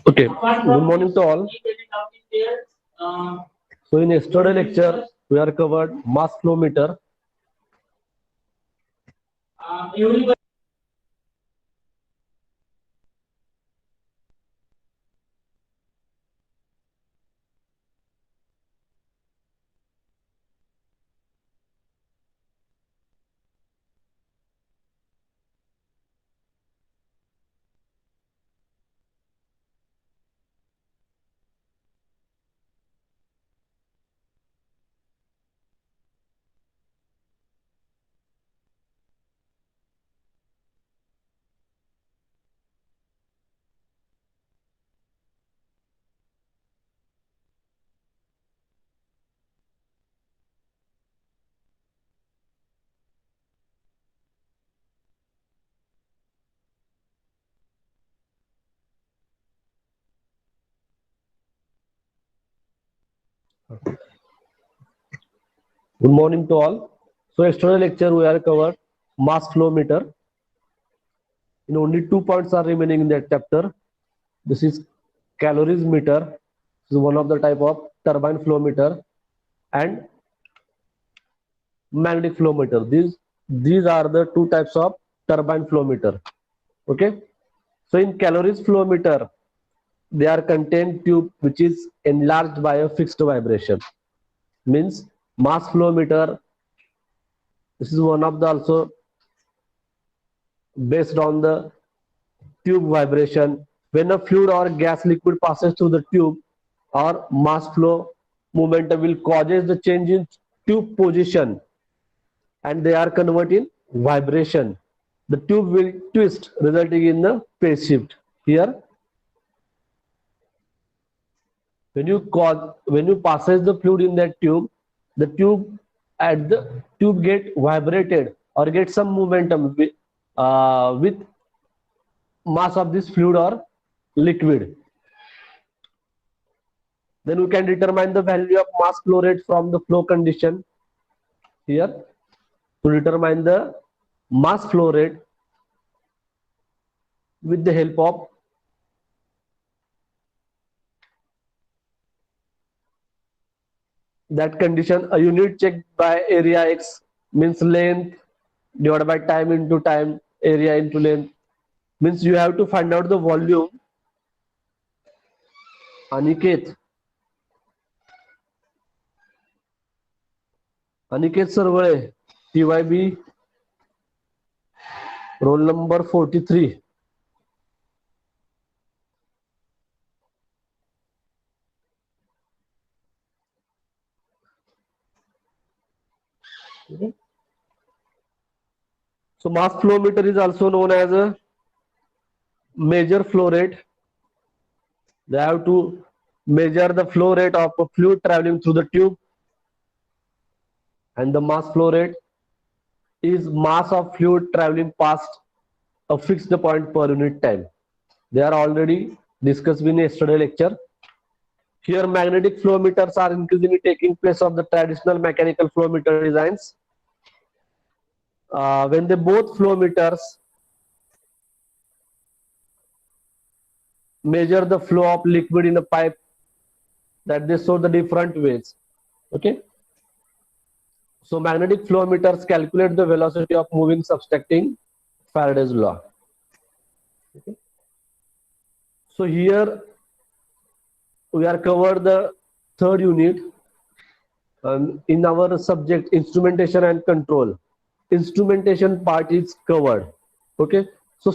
Okay, good morning to all. So in yesterday lecture, we are covered mass flow meter. Good morning to all. So yesterday lecture, we are covered mass flow meter. In only 2 points are remaining in that chapter. This is calories meter. This is one of the type of turbine flow meter and magnetic flow meter. These are the two types of turbine flow meter. Okay. So in calories flow meter, they are contained tube which is enlarged by a fixed vibration. Means mass flow meter. This is one of the also based on the tube vibration. When a fluid or gas liquid passes through the tube, or mass flow momentum will causes the change in tube position, and they are converted in vibration. The tube will twist, resulting in the phase shift. Here, when you passes the fluid in that tube, the tube get vibrated or get some momentum with mass of this fluid or liquid. Then we can determine the value of mass flow rate from the flow condition. Here, to determine the mass flow rate with the help of that condition, a unit checked by area x means length divided by time into time, area into length, means you have to find out the volume. Aniket Sarvale, TYB, roll number 43. Okay. So mass flow meter is also known as a measure flow rate. They have to measure the flow rate of a fluid traveling through the tube, and the mass flow rate is mass of fluid traveling past a fixed point per unit time. They are already discussed in yesterday's lecture. Here, magnetic flow meters are increasingly taking place of the traditional mechanical flow meter designs. When they both flow meters measure the flow of liquid in a pipe, that they show the different ways. Okay. So magnetic flow meters calculate the velocity of moving subtracting Faraday's law. Okay. So here we are covered the third unit in our subject instrumentation and control. Instrumentation part is covered. Okay. So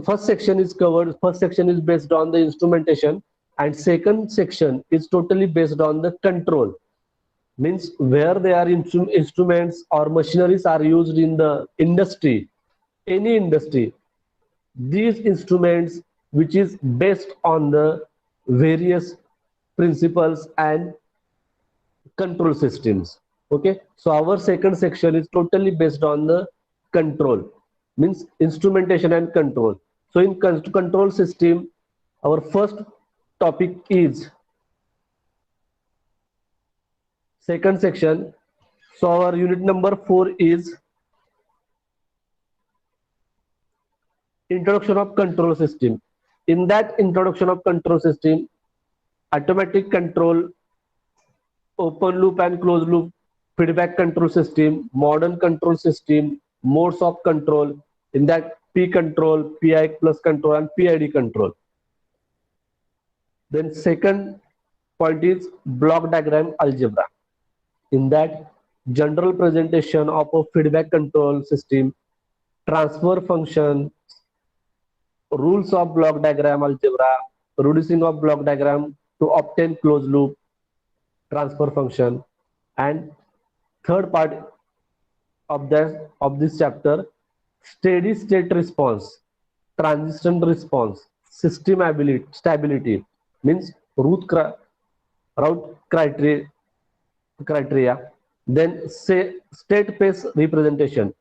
first section is covered. First section is based on the instrumentation, and second section is totally based on the control. Means where there are instruments or machineries are used in the industry, any industry, these instruments which is based on the various principles and control systems. Okay, so our second section is totally based on the control, means instrumentation and control. So in control system, our first topic is second section. So our unit number 4 is introduction of control system. In that introduction of control system, automatic control, open loop and closed loop, feedback control system, modern control system, modes of control, in that P control, PI plus control and PID control. Then second point is block diagram algebra. In that general presentation of a feedback control system, transfer function, rules of block diagram algebra, reducing of block diagram to obtain closed loop, transfer function, and third part of this chapter, steady state response, transition response, system ability, stability, means route criteria, then say state space representation,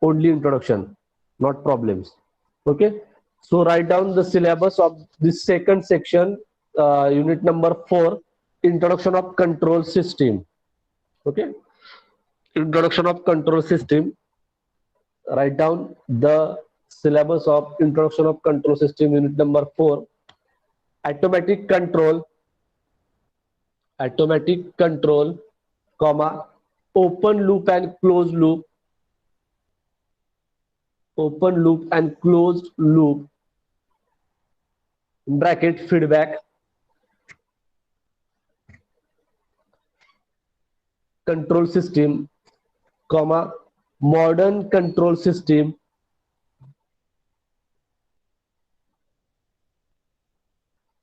only introduction, not problems. Okay, so write down the syllabus of this second section, unit number 4, introduction of control system. Okay, introduction of control system. Write down the syllabus of introduction of control system, unit number 4, automatic control, automatic control, comma, open loop and closed loop, open loop and closed loop, bracket feedback control system, comma, modern control system,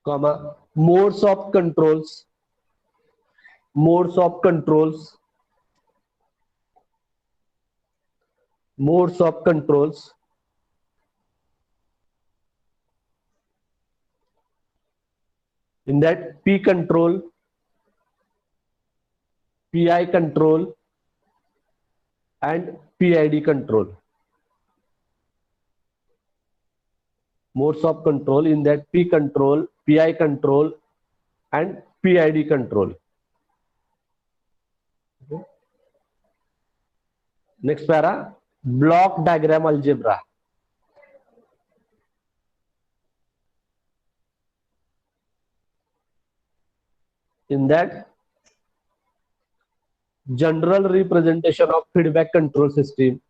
comma, modes of controls, modes of controls, modes of controls, in that P control, PI control and PID control. Modes of control, in that P control, PI control and PID control. Okay. Next para, block diagram algebra. In that, general representation of feedback control system,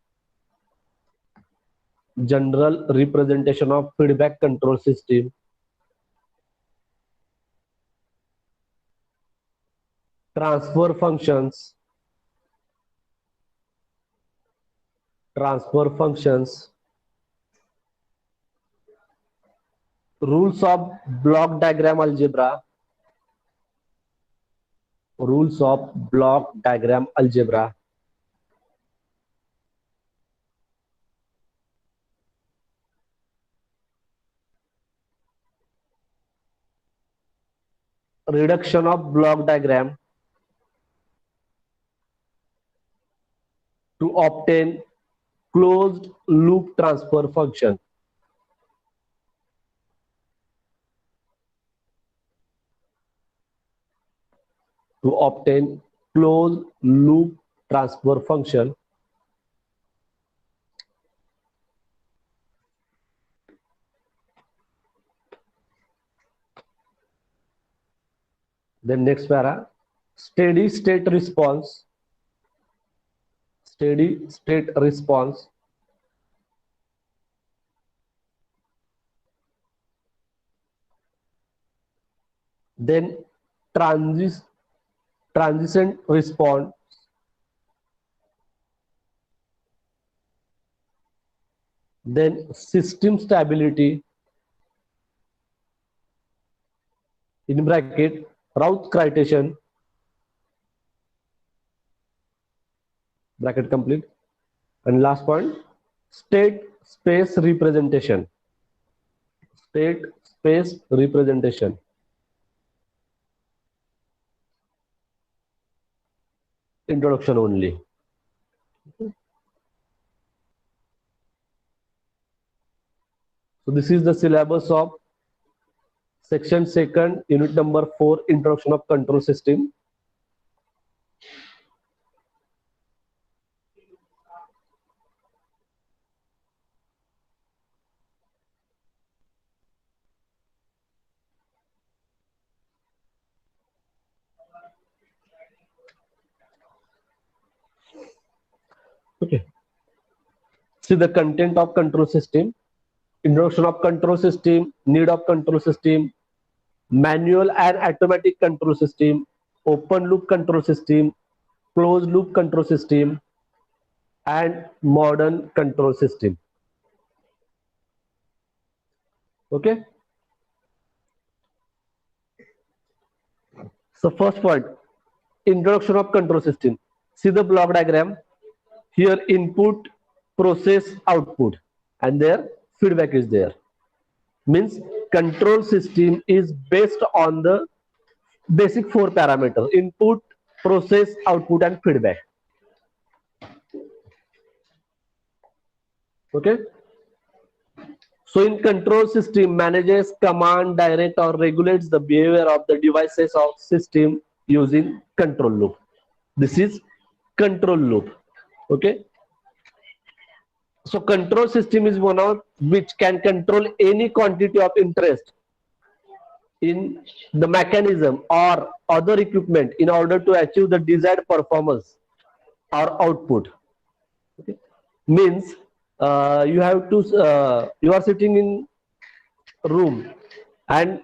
general representation of feedback control system, transfer functions, transfer functions, rules of block diagram algebra, rules of block diagram algebra, reduction of block diagram to obtain closed loop transfer function. To obtain closed loop transfer function. Then next para, steady state response, steady state response, then transient response, then system stability, in bracket route criteria, bracket complete, and last point, state space representation, state space representation. Introduction only. So this is the syllabus of section second, unit number 4, introduction of control system. Okay. See the content of control system, introduction of control system, need of control system, manual and automatic control system, open loop control system, closed loop control system, and modern control system. Okay. So first point, introduction of control system. See the block diagram. Here input, process, output, and their feedback is there. Means control system is based on the basic four parameters: input, process, output, and feedback. Okay. So in control system manages, command, direct, or regulates the behavior of the devices of system using control loop. This is control loop. Okay. So control system is one of which can control any quantity of interest in the mechanism or other equipment in order to achieve the desired performance or output. Okay. Means you are sitting in room, and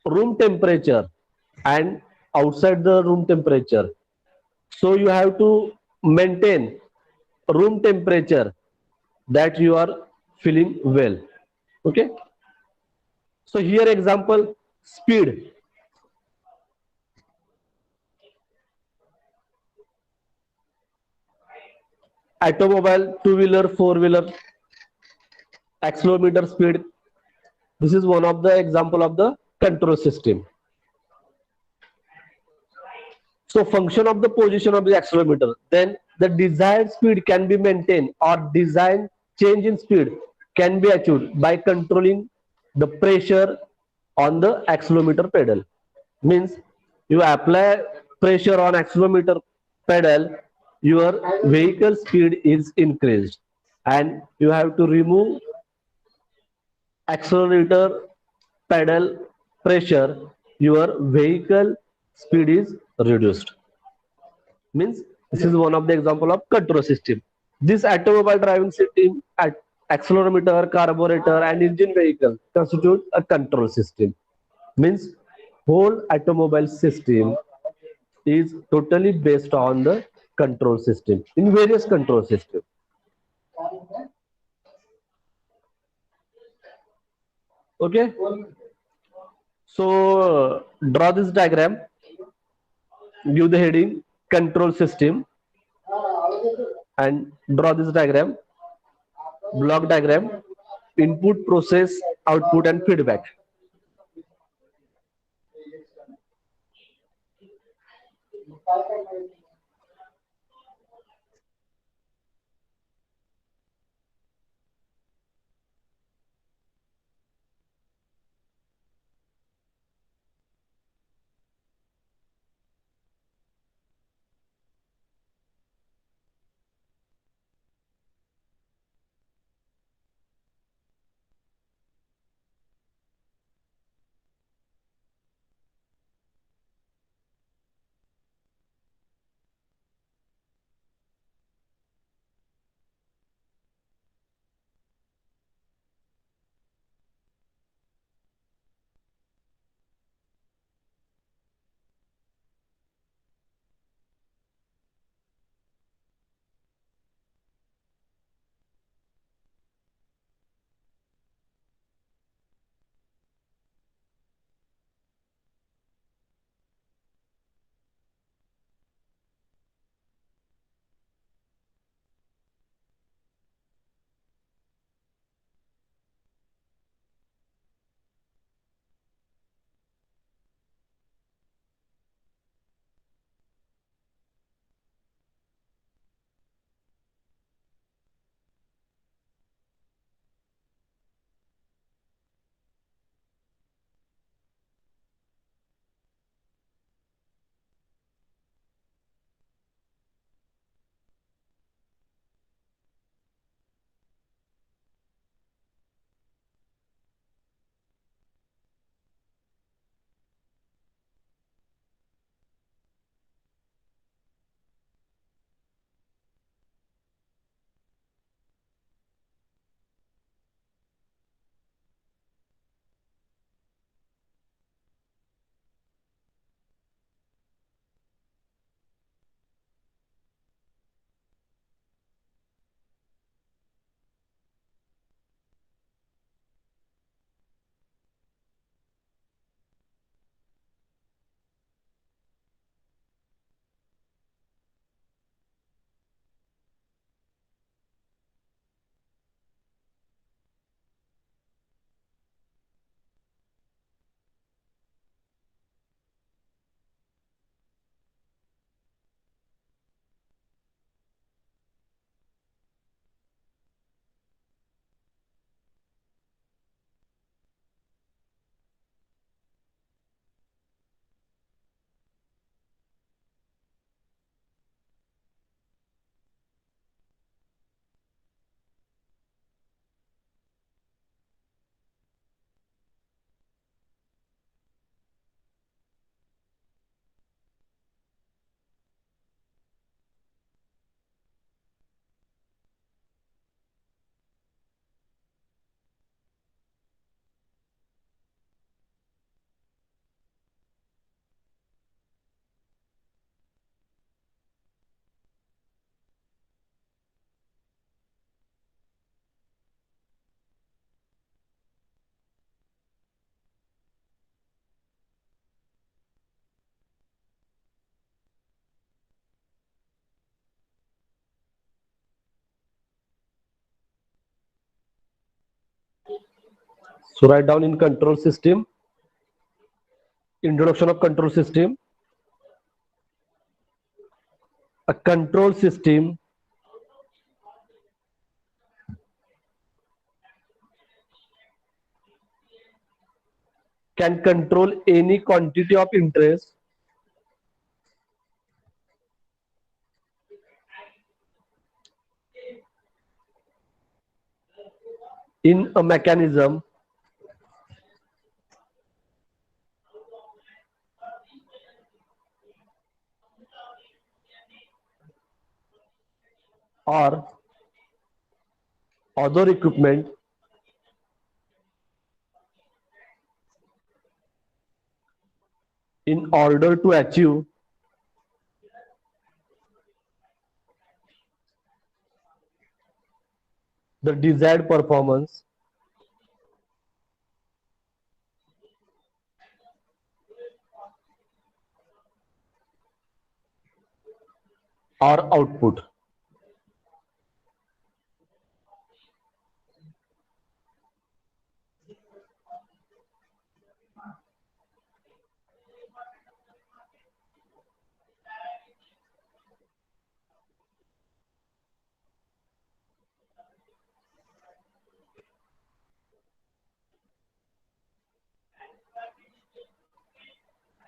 room temperature and outside the room temperature, so you have to maintain room temperature that you are feeling well. Okay. So here example, speed. Automobile, two wheeler, four wheeler, accelerometer speed. This is one of the example of the control system. So function of the position of the accelerometer, then the desired speed can be maintained or design change in speed can be achieved by controlling the pressure on the accelerometer pedal. Means you apply pressure on accelerometer pedal, your vehicle speed is increased, and you have to remove accelerator pedal pressure, your vehicle speed is reduced. Means this is one of the example of control system. This automobile driving system, accelerometer, carburetor, and engine vehicle constitute a control system. Means whole automobile system is totally based on the control system in various control system. Okay. So draw this diagram, give the heading control system, and draw this diagram, block diagram, input, process, output, and feedback. So write down in control system, introduction of control system. A control system can control any quantity of interest in a mechanism or other equipment in order to achieve the desired performance or output.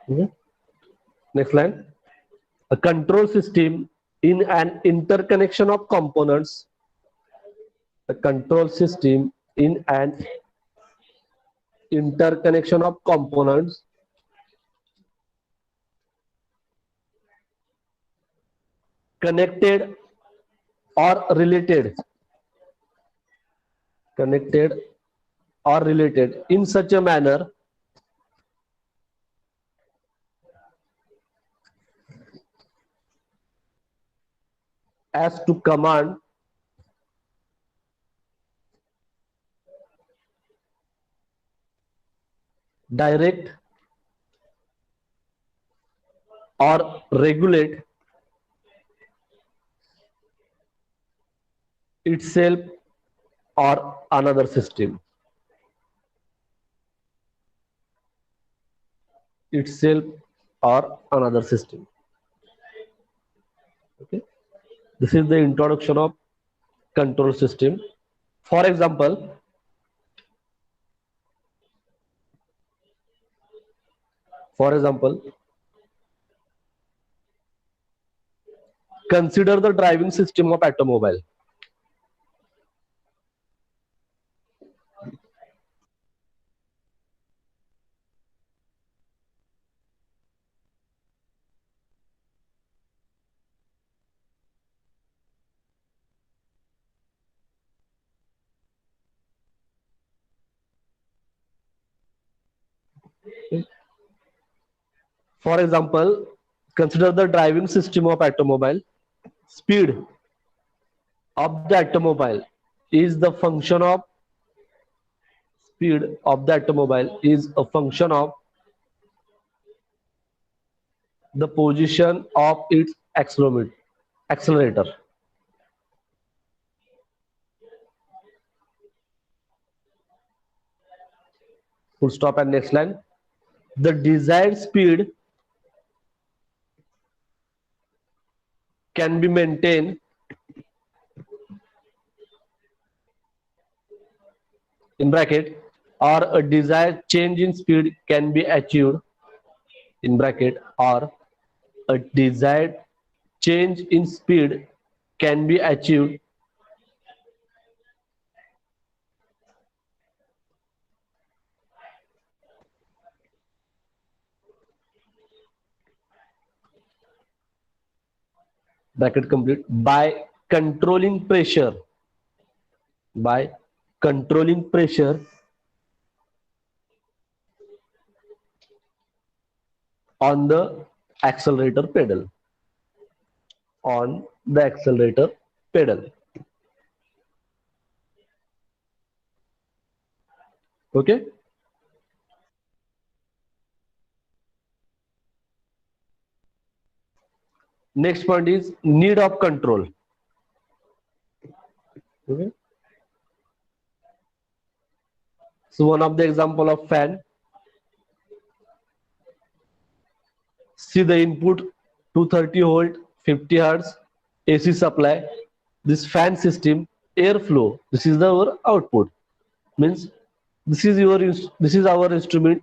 Okay. Next line. A control system in an interconnection of components. A control system in an interconnection of components connected or related, connected or related in such a manner as to command direct or regulate itself or another system, itself or another system. Okay, this is the introduction of control system. For example, for example, consider the driving system of automobile. For example, consider the driving system of automobile. Speed of the automobile is the function of speed of the automobile is a function of the position of its accelerator. Full stop and next line. The desired speed can be maintained in bracket, or a desired change in speed can be achieved in bracket, or a desired change in speed can be achieved bracket complete by controlling pressure on the accelerator pedal, on the accelerator pedal. Okay, next point is need of control. Okay, So one of the example of fan, see the input 230 volt 50 hertz AC supply. This fan system airflow, this is our output, means this is our instrument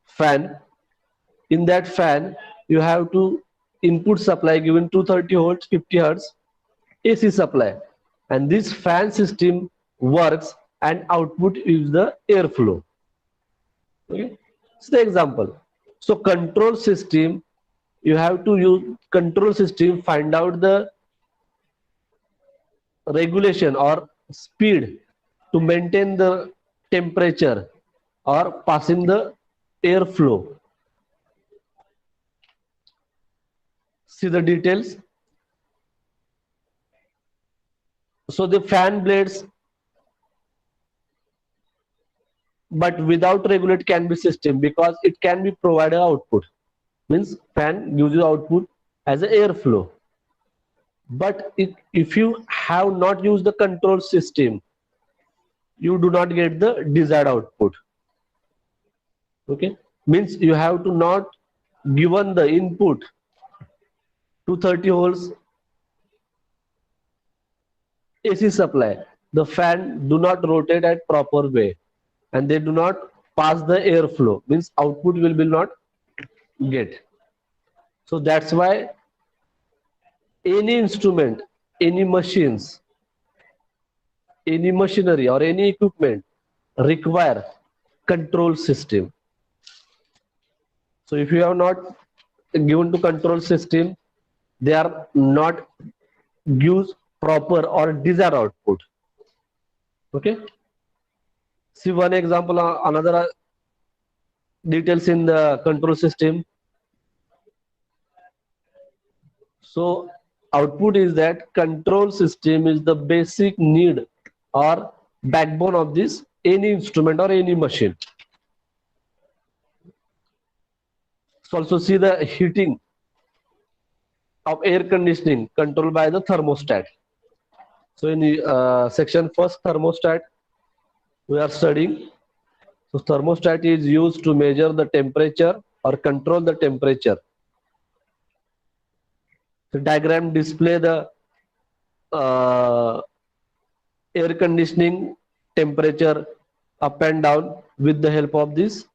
fan. In that fan you have to input supply given 230 volts 50 hertz AC supply, and this fan system works and output is the airflow. Okay, it's the example. So control system, you have to use control system, find out the regulation or speed to maintain the temperature or passing the airflow. See the details. So the fan blades, but without regulate can be system because it can be provided output, means fan gives you output as an airflow. But if you have not used the control system, you do not get the desired output. Okay, means you have to not given the input to 30 volts AC supply, the fan do not rotate at proper way and they do not pass the airflow, means output will be not get. So that's why any instrument, any machines, any machinery or any equipment require control system. So if you have not given to control system, they are not gives proper or desired output. Okay, see one example, another details in the control system. So output is that control system is the basic need or backbone of this any instrument or any machine. So also see the heating of air conditioning controlled by the thermostat. So in section first, thermostat, we are studying. So thermostat is used to measure the temperature or control the temperature. The diagram display the air conditioning temperature up and down with the help of this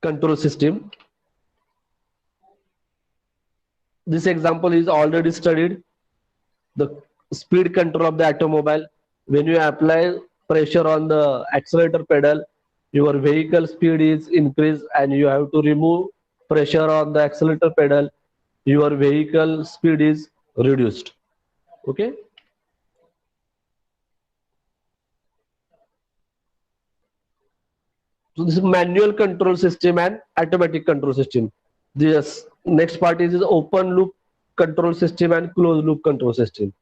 control system. This example is already studied. The speed control of the automobile. When you apply pressure on the accelerator pedal, your vehicle speed is increased, and you have to remove pressure on the accelerator pedal, your vehicle speed is reduced. Okay. So this is manual control system and automatic control system. This next part is open loop control system and closed loop control system.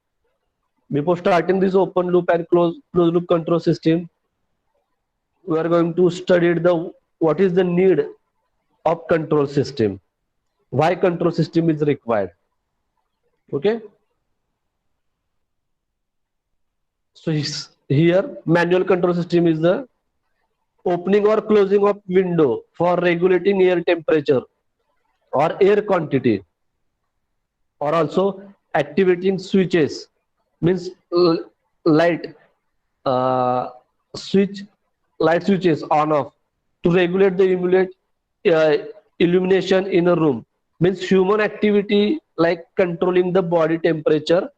Before starting this open loop and closed loop control system, we are going to study the what is the need of control system, why control system is required. Okay. So here manual control system is the opening or closing of window for regulating air temperature or air quantity, or also activating switches, means light uh, switch light switches on off to regulate the illumination in a room, means human activity like controlling the body temperature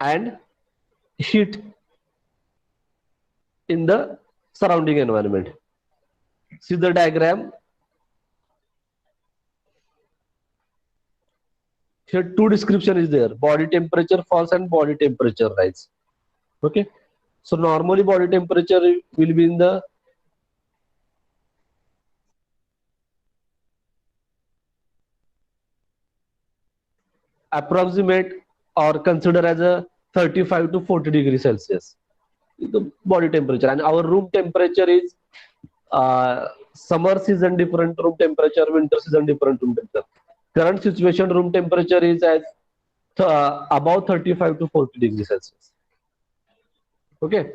and heat in the surrounding environment. See the diagram. Here two description is there: body temperature falls and body temperature rise. Okay, so normally body temperature will be in the approximate or consider as a 35 to 40 degrees Celsius, the body temperature, and our room temperature is summer season different room temperature, winter season different room temperature. Current situation room temperature is as above 35 to 40 degrees Celsius. Okay,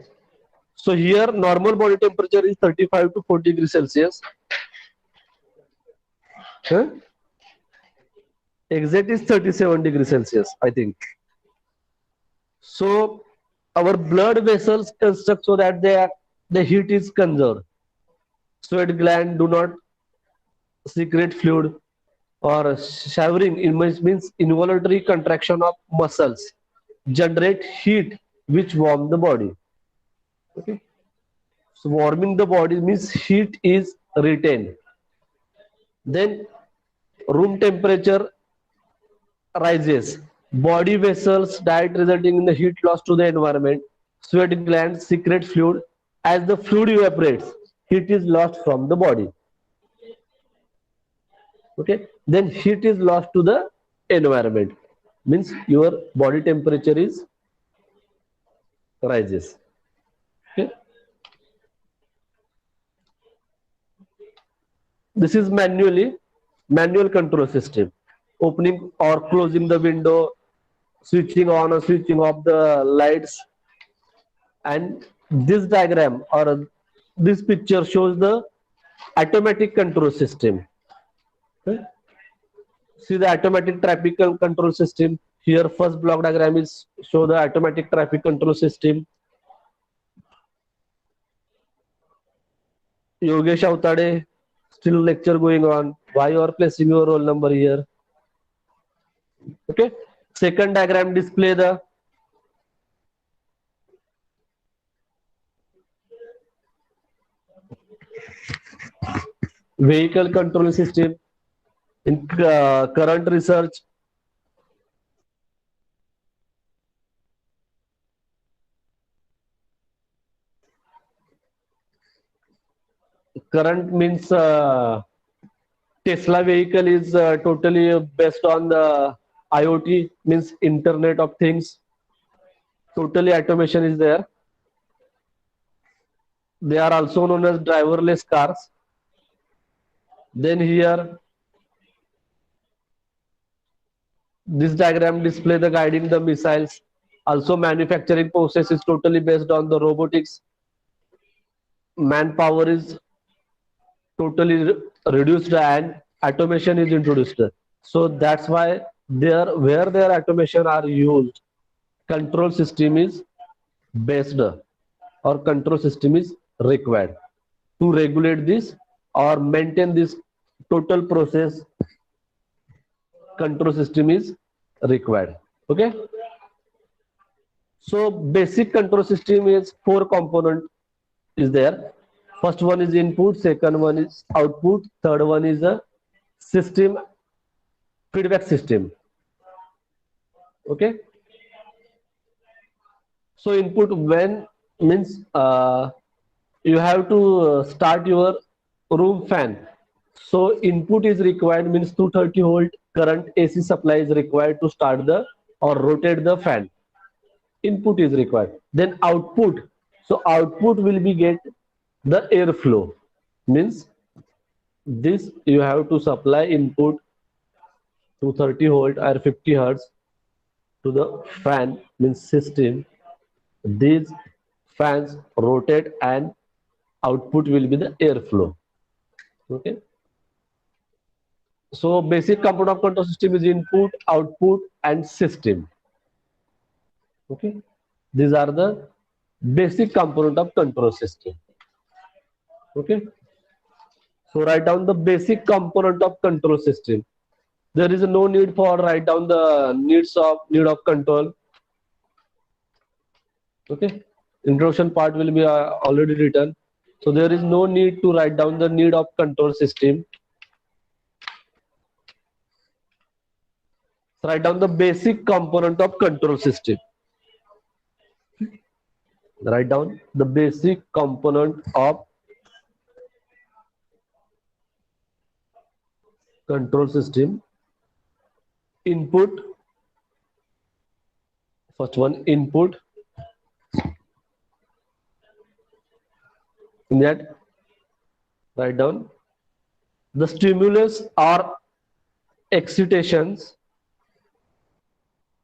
so here normal body temperature is 35 to 40 degrees Celsius. Huh? Exact is 37 degrees Celsius, I think. So our blood vessels construct so that the heat is conserved. Sweat gland do not secrete fluid, or shivering means involuntary contraction of muscles generate heat which warm the body. Okay. So warming the body means heat is retained. Then room temperature rises. Body vessels dilate resulting in the heat loss to the environment. Sweat glands secrete fluid. As the fluid evaporates, heat is lost from the body. Okay. Then heat is lost to the environment. Means your body temperature is rises. Okay. This is manual control system. Opening or closing the window, switching on or switching off the lights. And this diagram or this picture shows the automatic control system. Okay. See the automatic traffic control system. Here first block diagram is show the automatic traffic control system. Yogesh Avtade, still lecture going on. Why you are placing your roll number here? Okay. Second diagram display the vehicle control system. In current research, current means Tesla vehicle is totally based on the IoT, means Internet of Things. Totally automation is there. They are also known as driverless cars. Then here, this diagram display the guiding the missiles. Also, manufacturing process is totally based on the robotics. Manpower is totally reduced and automation is introduced. So that's why there where their automation are used, control system is based or control system is required to regulate this or maintain this total process. Control system is required. Okay. So basic control system is four component is there. First one is input, second one is output, third one is a system feedback system. Okay. So input when means you have to start your room fan. So input is required means 230 volt current AC supply is required to start the or rotate the fan. Input is required. Then output. So output will be get the airflow means this you have to supply input 230 volt or 50 hertz to the fan means system. These fans rotate and output will be the airflow. Okay. So basic component of control system is input, output, and system. Okay. These are the basic component of control system. Okay. So write down the basic component of control system. There is no need for write down the need of control. Okay. Introduction part will be already written. So there is no need to write down the need of control system. So write down the basic component of control system. Write down the basic component of control system. Input. First one input. In that write down the stimulus or excitations.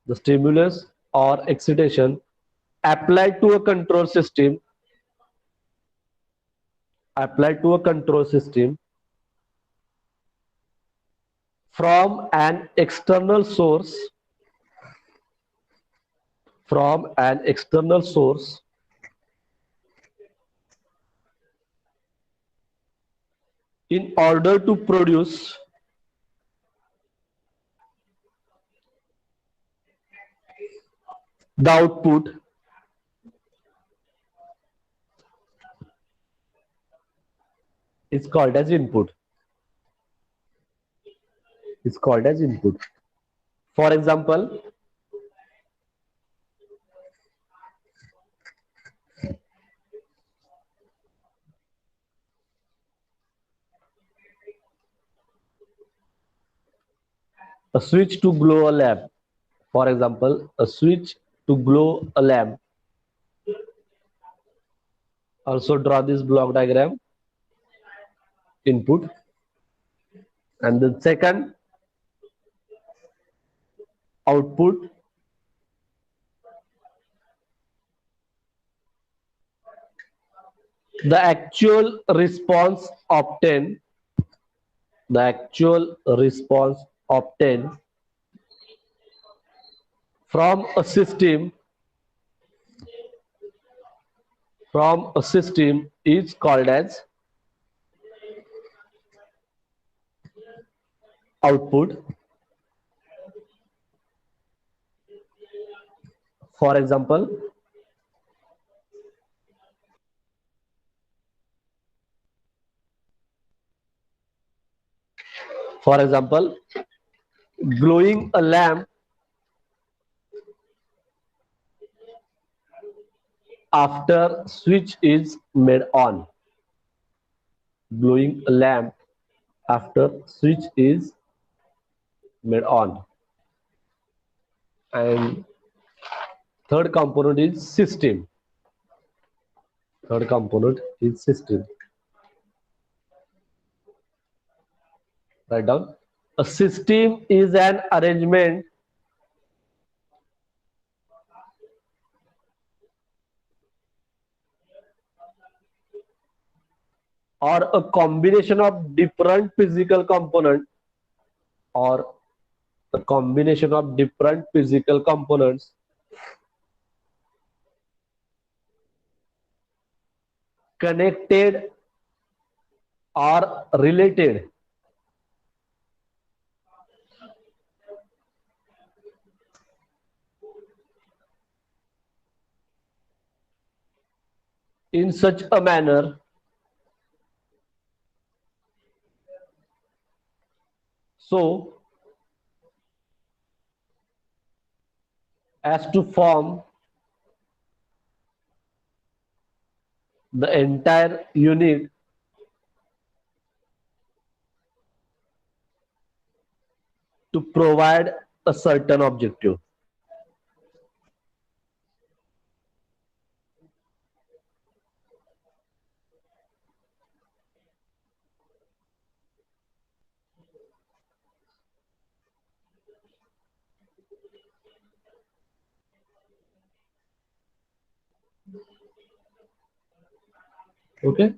The stimulus or excitation applied to a control system, applied to a control system from an external source, from an external source in order to produce the output is called as input. It's called as input. For example, a switch to glow a lamp. For example, a switch to glow a lamp. Also draw this block diagram, input. And the second, output. The actual response obtained, the actual response obtained from a system, from a system is called as output. For example, for example, glowing a lamp after switch is made on. Glowing a lamp after switch is made on. And third component is system. Third component is system. Write down. A system is an arrangement or a combination of different physical components, or a combination of different physical components connected or related in such a manner so as to form the entire unit to provide a certain objective. Okay.